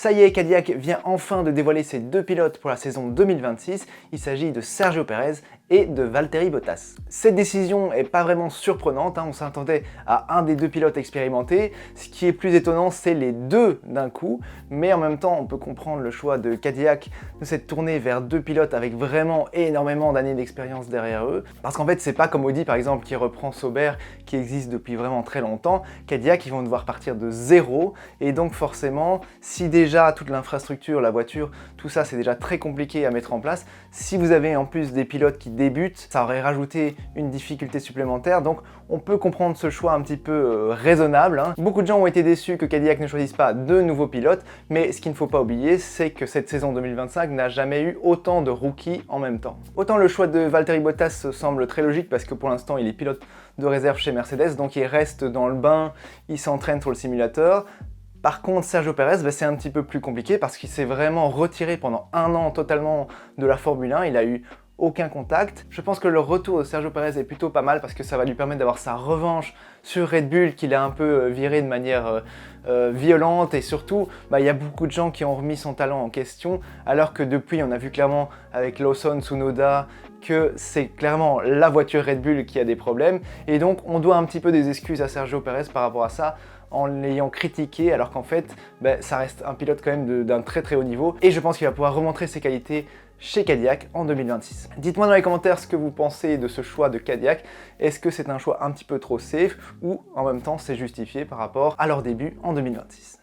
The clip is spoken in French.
Ça y est, Cadillac vient enfin de dévoiler ses deux pilotes pour la saison 2026. Il s'agit de Sergio Pérez et de Valtteri Bottas. Cette décision est pas vraiment surprenante, on s'attendait à un des deux pilotes expérimentés. Ce qui est plus étonnant, c'est les deux d'un coup, mais en même temps, on peut comprendre le choix de Cadillac de s'être tourné vers deux pilotes avec vraiment énormément d'années d'expérience derrière eux. Parce qu'en fait, c'est pas comme Audi par exemple qui reprend Sauber, qui existe depuis vraiment très longtemps. Cadillac, ils vont devoir partir de zéro, et donc forcément, si déjà toute l'infrastructure, la voiture, tout ça c'est déjà très compliqué à mettre en place, si vous avez en plus des pilotes qui débutent, ça aurait rajouté une difficulté supplémentaire, donc on peut comprendre ce choix un petit peu raisonnable. Beaucoup de gens ont été déçus que Cadillac ne choisisse pas de nouveaux pilotes, mais ce qu'il ne faut pas oublier, c'est que cette saison 2025 n'a jamais eu autant de rookies en même temps. Autant le choix de Valtteri Bottas semble très logique parce que pour l'instant il est pilote de réserve chez Mercedes, donc il reste dans le bain, il s'entraîne sur le simulateur. Par contre, Sergio Pérez, c'est un petit peu plus compliqué parce qu'il s'est vraiment retiré pendant un an totalement de la Formule 1, il a eu aucun contact. Je pense que le retour de Sergio Pérez est plutôt pas mal parce que ça va lui permettre d'avoir sa revanche sur Red Bull qu'il a un peu viré de manière violente, et surtout il y a beaucoup de gens qui ont remis son talent en question, alors que depuis on a vu clairement avec Lawson, Tsunoda que c'est clairement la voiture Red Bull qui a des problèmes, et donc on doit un petit peu des excuses à Sergio Pérez par rapport à ça en l'ayant critiqué, alors qu'en fait ça reste un pilote quand même d'un très très haut niveau, et je pense qu'il va pouvoir remontrer ses qualités chez Cadillac en 2026. Dites-moi dans les commentaires ce que vous pensez de ce choix de Cadillac. Est-ce que c'est un choix un petit peu trop safe ou en même temps c'est justifié par rapport à leur début en 2026?